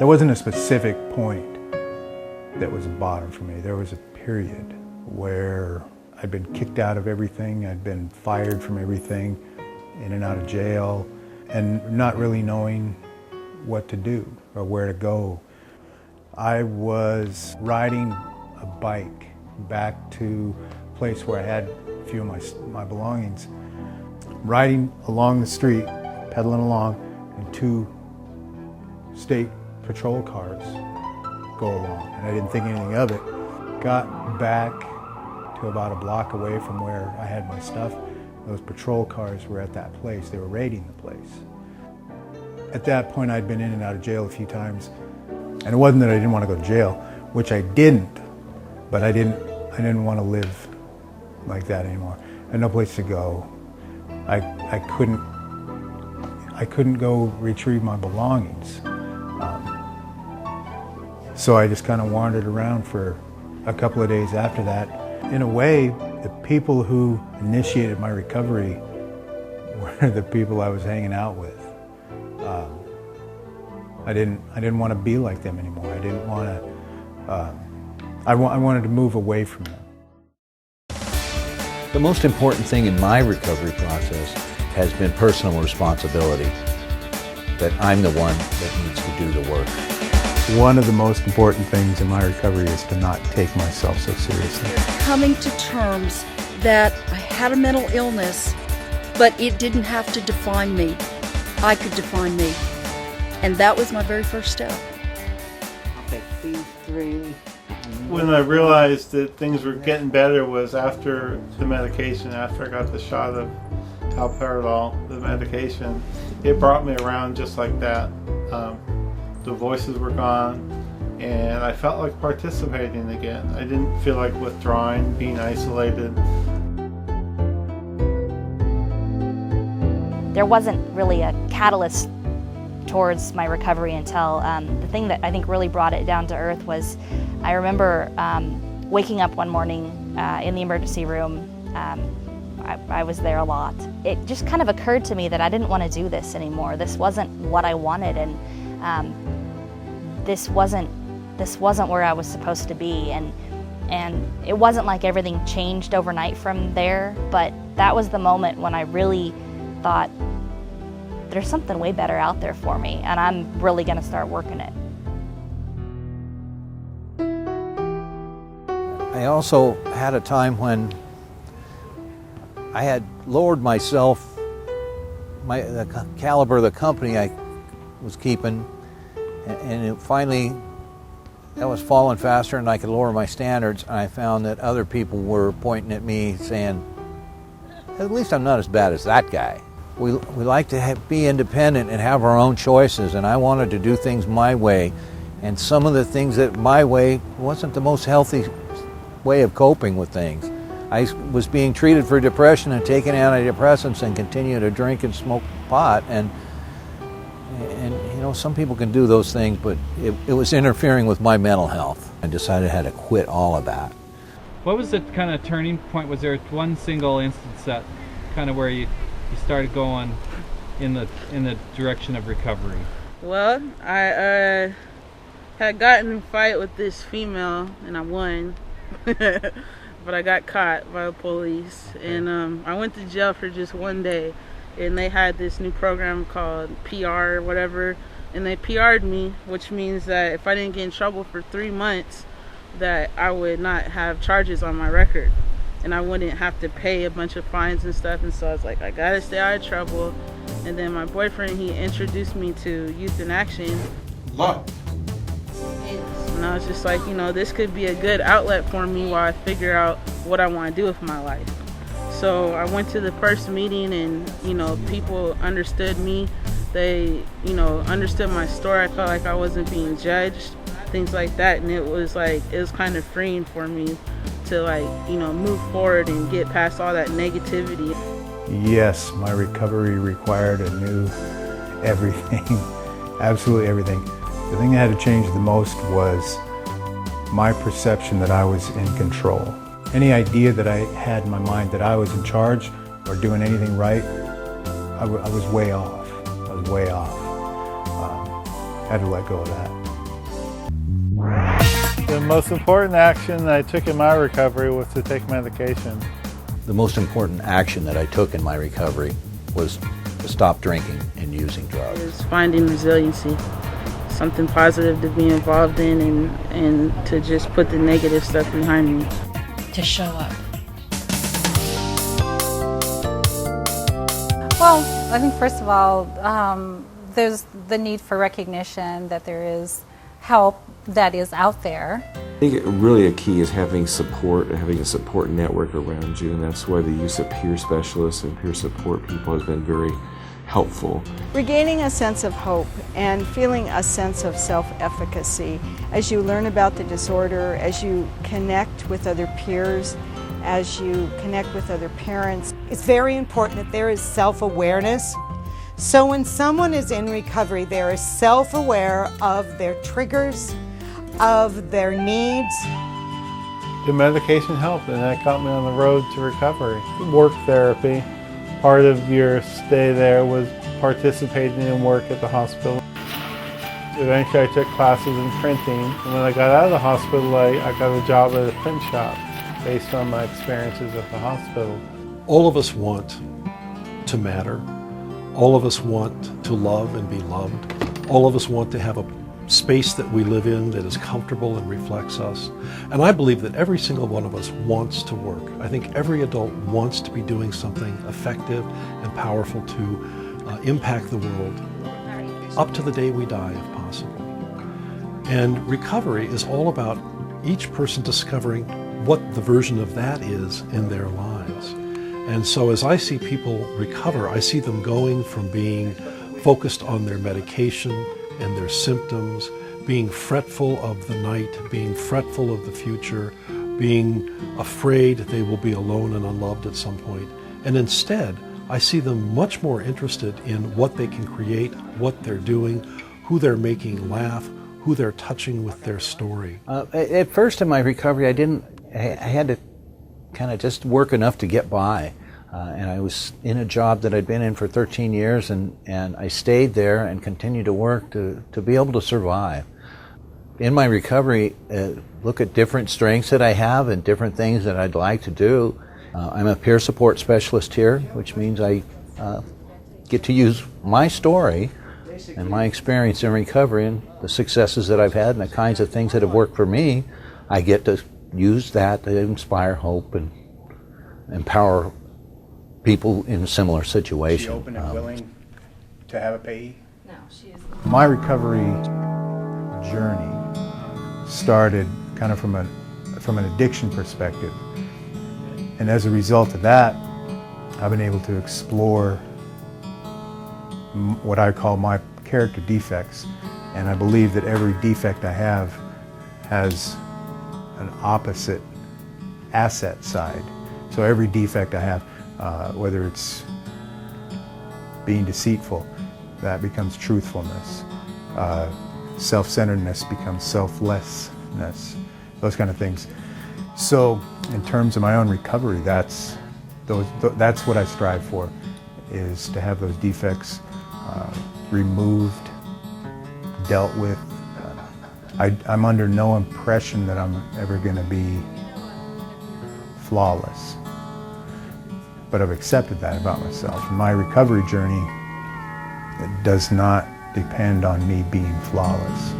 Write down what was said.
There wasn't a specific point that was a bottom for me. There was a period where I'd been kicked out of everything, I'd been fired from everything, in and out of jail, and not really knowing what to do or where to go. I was riding a bike back to a place where I had a few of my belongings, riding along the street, pedaling along, and two state patrol cars go along, and I didn't think anything of it. Got back to about a block away from where I had my stuff. Those patrol cars were at that place. They were raiding the place. At that point, I'd been in and out of jail a few times, and it wasn't that I didn't want to go to jail, which I didn't, but I didn't want to live like that anymore. I had no place to go. I couldn't go retrieve my belongings. So I just kind of wandered around for a couple of days after that. In a way, the people who initiated my recovery were the people I was hanging out with. I didn't want to be like them anymore. I didn't want to. I wanted to move away from them. The most important thing in my recovery process has been personal responsibility. That I'm the one that needs to do the work. One of the most important things in my recovery is to not take myself so seriously. Coming to terms that I had a mental illness, but it didn't have to define me. I could define me. And that was my very first step. When I realized that things were getting better was after the medication, after I got the shot of haloperidol, the medication. It brought me around just like that. The voices were gone, and I felt like participating again. I didn't feel like withdrawing, being isolated. There wasn't really a catalyst towards my recovery until the thing that I think really brought it down to earth was I remember waking up one morning in the emergency room. I was there a lot. It just kind of occurred to me that I didn't want to do this anymore. This wasn't what I wanted, and this wasn't where I was supposed to be. And it wasn't like everything changed overnight from there, but that was the moment when I really thought, there's something way better out there for me, and I'm really going to start working it. I also had a time when I had lowered myself, the caliber of the company I was keeping, and it finally, that was falling faster and I could lower my standards, and I found that other people were pointing at me saying, at least I'm not as bad as that guy. We like to be independent and have our own choices, and I wanted to do things my way, and some of the things that my way wasn't the most healthy way of coping with things. I was being treated for depression and taking antidepressants and continued to drink and smoke pot, and you know, some people can do those things, but it was interfering with my mental health. I decided I had to quit all of that. What was the kind of turning point? Was there one single instance that kind of where you started going in the direction of recovery? Well, I had gotten in a fight with this female and I won, but I got caught by the police, and I went to jail for just one day, and they had this new program called PR or whatever, and they PR'd me, which means that if I didn't get in trouble for 3 months, that I would not have charges on my record, and I wouldn't have to pay a bunch of fines and stuff. And so I was like, I gotta stay out of trouble. And then my boyfriend, he introduced me to Youth in Action. Love. And I was just like, you know, this could be a good outlet for me while I figure out what I want to do with my life. So I went to the first meeting, and, you know, people understood me. They, you know, understood my story. I felt like I wasn't being judged, things like that. And it was kind of freeing for me to, like, you know, move forward and get past all that negativity. Yes, my recovery required a new everything, absolutely everything. The thing that had to change the most was my perception that I was in control. Any idea that I had in my mind that I was in charge or doing anything right, I was way off. I was way off. I had to let go of that. The most important action I took in my recovery was to take medication. The most important action that I took in my recovery was to stop drinking and using drugs. It's finding resiliency, something positive to be involved in, and to just put the negative stuff behind me. To show up. Well, I think first of all, there's the need for recognition that there is help that is out there. I think really a key is having support, having a support network around you, and that's why the use of peer specialists and peer support people has been very helpful. Regaining a sense of hope and feeling a sense of self-efficacy as you learn about the disorder, as you connect with other peers, as you connect with other parents. It's very important that there is self-awareness. So when someone is in recovery, they are self-aware of their triggers, of their needs. The medication helped, and that got me on the road to recovery. Work therapy, part of your stay there was participating in work at the hospital. Eventually I took classes in printing, and when I got out of the hospital, I got a job at a print shop based on my experiences at the hospital. All of us want to matter. All of us want to love and be loved. All of us want to have a space that we live in that is comfortable and reflects us. And I believe that every single one of us wants to work. I think every adult wants to be doing something effective and powerful to impact the world up to the day we die, if possible. And recovery is all about each person discovering what the version of that is in their lives. And so as I see people recover, I see them going from being focused on their medication and their symptoms, being fretful of the night, being fretful of the future, being afraid they will be alone and unloved at some point. And instead, I see them much more interested in what they can create, what they're doing, who they're making laugh, who they're touching with their story. At first in my recovery, I had to kind of just work enough to get by. And I was in a job that I'd been in for 13 years, and I stayed there and continued to work to be able to survive. In my recovery, look at different strengths that I have and different things that I'd like to do. I'm a peer support specialist here, which means I get to use my story and my experience in recovery and the successes that I've had and the kinds of things that have worked for me. I get to use that to inspire hope and empower people in a similar situation. Is she open and willing to have a payee? No, she is. My recovery journey started kind of from an addiction perspective. And as a result of that, I've been able to explore what I call my character defects. And I believe that every defect I have has an opposite asset side. So every defect I have, whether it's being deceitful, that becomes truthfulness. Self-centeredness becomes selflessness. Those kind of things. So, in terms of my own recovery, that's what I strive for, is to have those defects removed, dealt with. I'm under no impression that I'm ever going to be flawless. But I've accepted that about myself. My recovery journey, it does not depend on me being flawless.